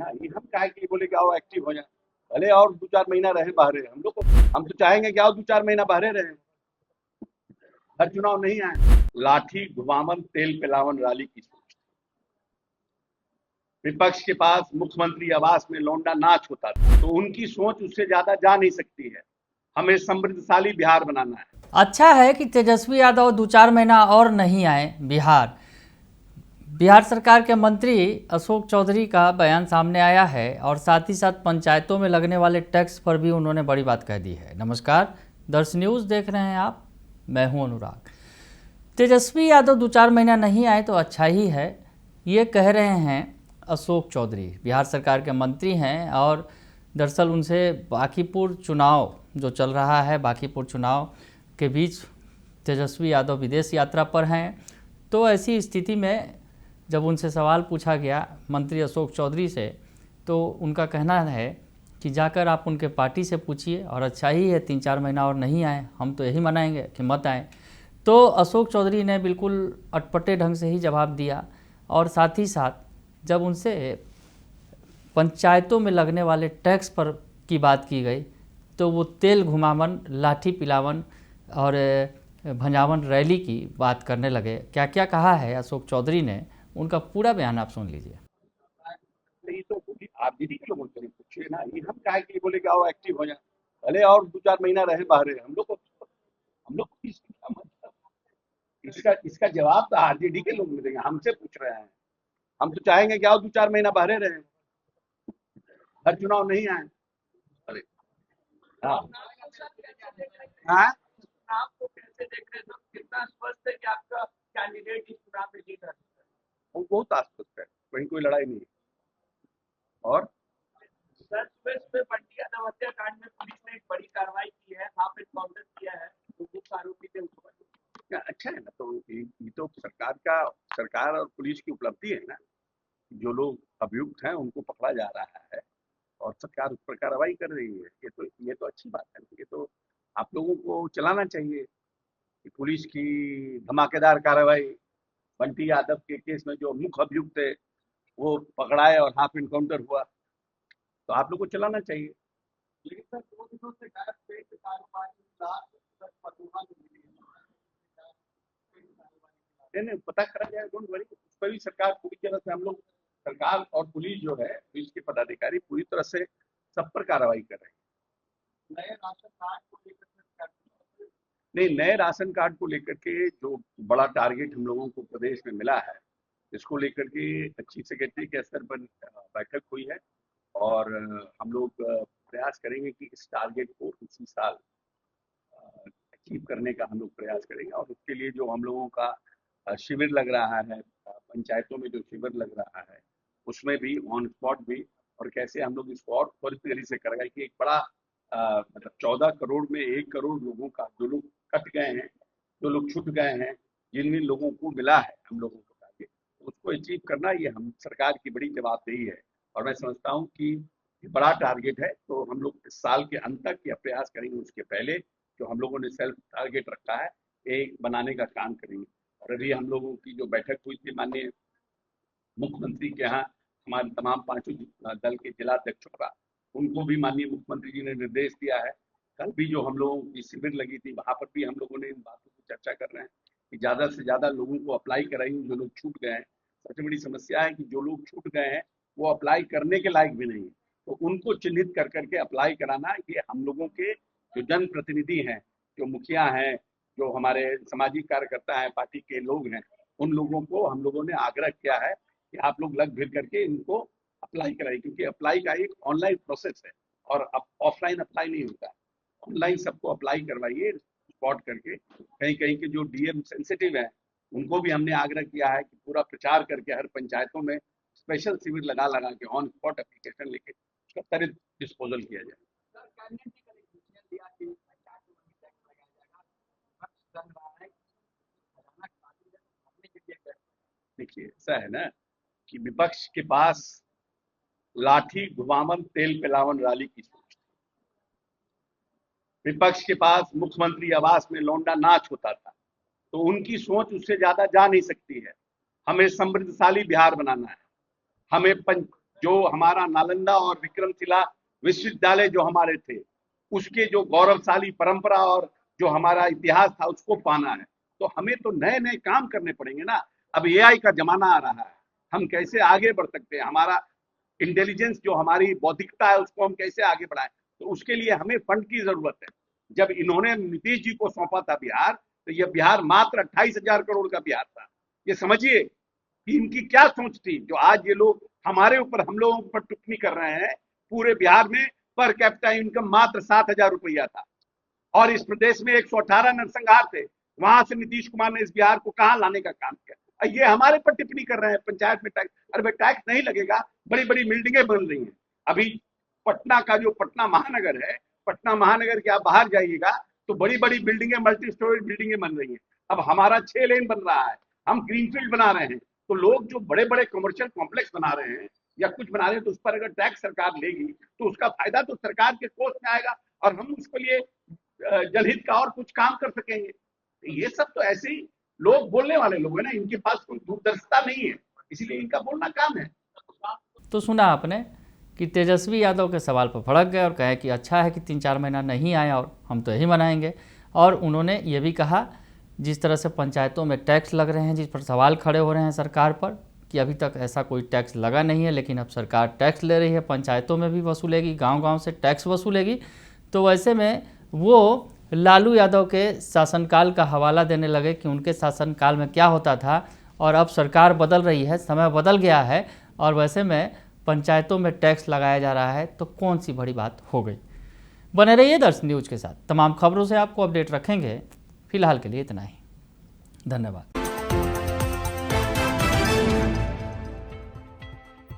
ना, ये हम काहे के लिए बोले कि आओ एक्टिव हो जाए। भले और 2-4 महीना रहे बाहरे, हम लोग को हम तो चाहेंगे कि आओ 2-4 महीना बाहरे रहे, हर चुनाव नहीं आए। लाठी घुमावन तेल पिलावन राली की सोच। विपक्ष के पास मुख्यमंत्री आवास में लौंडा नाच होता था, तो उनकी सोच उससे ज्यादा जा नहीं सकती है। हमें समृद्धशाली बिहार बनाना है। अच्छा है कि तेजस्वी यादव 2-4 महीना और नहीं आए बिहार सरकार के मंत्री अशोक चौधरी का बयान सामने आया है और साथ ही साथ पंचायतों में लगने वाले टैक्स पर भी उन्होंने बड़ी बात कह दी है। नमस्कार, दर्श न्यूज़ देख रहे हैं आप, मैं हूं अनुराग। तेजस्वी यादव 2-4 महीना नहीं आए तो अच्छा ही है, ये कह रहे हैं अशोक चौधरी, बिहार सरकार के मंत्री हैं। और दरअसल उनसे बांकीपुर चुनाव जो चल रहा है, बांकीपुर चुनाव के बीच तेजस्वी यादव विदेश यात्रा पर हैं। तो ऐसी स्थिति में जब उनसे सवाल पूछा गया मंत्री अशोक चौधरी से, तो उनका कहना है कि जाकर आप उनके पार्टी से पूछिए, और अच्छा ही है 3-4 महीना और नहीं आए, हम तो यही मनाएंगे कि मत आए। तो अशोक चौधरी ने बिल्कुल अटपटे ढंग से ही जवाब दिया। और साथ ही साथ जब उनसे पंचायतों में लगने वाले टैक्स पर की बात की गई, तो वो तेल घुमावन, लाठी पिलावन और भंजावन रैली की बात करने लगे। क्या क्या कहा है अशोक चौधरी ने, उनका पूरा बयान आप सुन लीजिए। नहीं तो आप दीदी क्यों बोलते हैं, पूछिए ना, ये हम काहे के लिए बोले कि आओ एक्टिव हो जाए। भले और 2-4 महीना रहे बाहरे, हम लोग को इसका इसका जवाब तो आरजेडी के लोग देंगे, हमसे पूछ रहे हैं। हम तो चाहेंगे कि आओ 2-4 महीना बाहरे रहे, हर चुनाव नहीं आए। अरे हाँ हाँ, आपको कैसे देख रहे हैं? कितना स्पष्ट है कि आपका कैंडिडेट इस चुनाव में जीत रहा है? वो बहुत आश्वस्त है, कहीं कोई लड़ाई नहीं है। और सर, सुबह बंटी यादव हत्याकांड में पुलिस ने एक बड़ी कार्रवाई की है, हाफ एनकाउंटर किया है, तो मुख्य आरोपी थे उसको। अच्छा है ना, तो ये तो सरकार और पुलिस की उपलब्धि है ना। जो लोग अभियुक्त हैं उनको पकड़ा जा रहा है और सरकार उस पर कार्रवाई कर रही है। ये तो अच्छी बात है। ये तो आप लोगों को चलाना चाहिए कि पुलिस की धमाकेदार कार्रवाई, बंटी यादव के केस में जो मुख्य अभियुक्त थे वो पकड़ाए और हाफ इनकाउंटर हुआ, तो आप लोग को चलाना चाहिए। लेकिन सर, 2 दिनों से गायब थे कारोबारी लाख फतूहा जो मिली है, नहीं पता करा जाए, डोंट वरी, उस पर भी सरकार पूरी तरह से, हम लोग सरकार और पुलिस जो है, पुलिस के पदाधिकारी पूरी तरह से सब पर कार्रवाई कर रहे हैं। नए राशन कार्ड को लेकर नहीं, नए राशन कार्ड को लेकर के जो बड़ा टारगेट हम लोगों को प्रदेश में मिला है, इसको लेकर के चीफ सेक्रेटरी के स्तर पर बैठक हुई है। और हम लोग प्रयास करेंगे कि इस टारगेट को इसी साल अचीव करने का हम लोग प्रयास करेंगे। और उसके लिए जो हम लोगों का शिविर लग रहा है, पंचायतों में जो शिविर लग रहा है, उसमें भी ऑन स्पॉट भी, और कैसे हम लोग इसको और त्वरित गति से करेंगे कि एक बड़ा मतलब 14 करोड़ में 1 करोड़ लोगों का, जो लोग कट गए हैं, जो लोग छूट गए हैं, जिन जिन लोगों को मिला है हम लोगों को टारगेट, उसको अचीव करना, ये हम सरकार की बड़ी जवाबदेही है। और मैं समझता हूँ कि ये बड़ा टारगेट है, तो हम लोग इस साल के अंत तक यह प्रयास करेंगे। उसके पहले जो हम लोगों ने सेल्फ टारगेट रखा है, एक बनाने का काम करेंगे। और अभी हम लोगों की जो बैठक हुई थी माननीय मुख्यमंत्री के यहाँ, हमारे तमाम पांचों दल के जिला अध्यक्षों का, उनको भी माननीय मुख्यमंत्री जी ने निर्देश दिया है। कल भी जो हम लोगों की शिविर लगी थी, वहां पर भी हम लोगों ने इन बातों की चर्चा कर रहे हैं कि ज्यादा से ज्यादा लोगों को अप्लाई कराइए, जो लोग छूट गए हैं। सबसे बड़ी समस्या है कि जो लोग छूट गए हैं वो अप्लाई करने के लायक भी नहीं है, तो उनको चिन्हित कर करके अप्लाई कराना, ये हम लोगों के जो जनप्रतिनिधि हैं, जो मुखिया हैं, जो हमारे सामाजिक कार्यकर्ता हैं, पार्टी के लोग हैं, उन लोगों को हम लोगों ने आग्रह किया है कि आप लोग लग भिड़ करके इनको अप्लाई कराइए, क्योंकि अप्लाई का एक ऑनलाइन प्रोसेस है और अब ऑफलाइन अप्लाई नहीं होता है। ऑनलाइन सबको अप्लाई करवाइए स्पॉट करके। कहीं कहीं के जो डीएम सेंसिटिव हैं, उनको भी हमने आग्रह किया है कि पूरा प्रचार करके हर पंचायतों में स्पेशल शिविर लगा लगा के ऑन स्पॉट एप्लीकेशन लेके उसका त्वरित डिस्पोजल किया जाए। सर, कैबिनेट ने कल एक डिसीजन लिया कि पंचायत में वही टैक्स लगाया जाएगा। विपक्ष कर रहा है खजाना खाली है, हमने के लिए टैक्स। देखिए, ऐसा है ना कि विपक्ष के पास लाठी घुमावन तेल पिलावन राली की सोच। विपक्ष के पास मुख्यमंत्री आवास में लौंडा नाच होता था, तो उनकी सोच उससे ज्यादा जा नहीं सकती है। हमें समृद्धशाली बिहार बनाना है। हमें जो हमारा नालंदा और विक्रमशिला विश्वविद्यालय जो हमारे थे, उसके जो गौरवशाली परंपरा और जो हमारा इतिहास था उसको पाना है। तो हमें तो नए नए काम करने पड़ेंगे ना। अब एआई का जमाना आ रहा है, हम कैसे आगे बढ़ सकते हैं, हमारा इंटेलिजेंस जो हमारी बौद्धिकता है उसको हम कैसे आगे बढ़ाएं, तो उसके लिए हमें फंड की जरूरत है। जब इन्होंने नीतीश जी को सौंपा था बिहार, तो यह बिहार मात्र 28,000 करोड़ का बिहार था। ये समझिए कि इनकी क्या सोच थी, जो आज ये लोग हमारे ऊपर, हम लोगों पर टिप्पणी कर रहे हैं। पूरे बिहार में पर कैपिटा इनकम मात्र 7,000 रुपया था और इस प्रदेश में 118 नरसंहार थे। वहां से नीतीश कुमार ने इस बिहार को कहां लाने का काम किया। ये हमारे पर टिप्पणी कर रहे हैं पंचायत में टैक्स, अरे भाई टैक्स नहीं लगेगा, बड़ी बड़ी बिल्डिंगें बन रही हैं। अभी पटना का जो पटना महानगर है, पटना महानगर के आप बाहर जाइएगा तो बड़ी बड़ी बिल्डिंगें, मल्टी स्टोरेज बिल्डिंगें बन रही हैं। अब हमारा 6 लेन बन रहा है, हम ग्रीनफील्ड बना रहे हैं। तो लोग जो बड़े बड़े कमर्शियल कॉम्प्लेक्स बना रहे हैं या कुछ बना रहे हैं, तो उस पर अगर टैक्स सरकार लेगी तो उसका फायदा तो सरकार के कोष में आएगा और हम उसके लिए जनहित का और कुछ काम कर सकेंगे। ये सब तो ऐसे ही लोग बोलने वाले लोग हैं ना, इनके पास कोई दूरदर्शिता नहीं है, इसीलिए इनका बोलना काम है। तो सुना आपने कि तेजस्वी यादव के सवाल पर भड़क गए और कहे कि अच्छा है कि 3-4 महीना नहीं आया और हम तो यही मनाएंगे। और उन्होंने ये भी कहा, जिस तरह से पंचायतों में टैक्स लग रहे हैं, जिस पर सवाल खड़े हो रहे हैं सरकार पर कि अभी तक ऐसा कोई टैक्स लगा नहीं है, लेकिन अब सरकार टैक्स ले रही है, पंचायतों में भी वसूलेगी, गांव-गांव से टैक्स वसूलेगी। तो वैसे में वो लालू यादव के शासनकाल का हवाला देने लगे कि उनके शासनकाल में क्या होता था और अब सरकार बदल रही है, समय बदल गया है और वैसे में पंचायतों में टैक्स लगाया जा रहा है, तो कौन सी बड़ी बात हो गई। बने रहिए दर्शन न्यूज़ के साथ, तमाम खबरों से आपको अपडेट रखेंगे। फिलहाल के लिए इतना ही, धन्यवाद।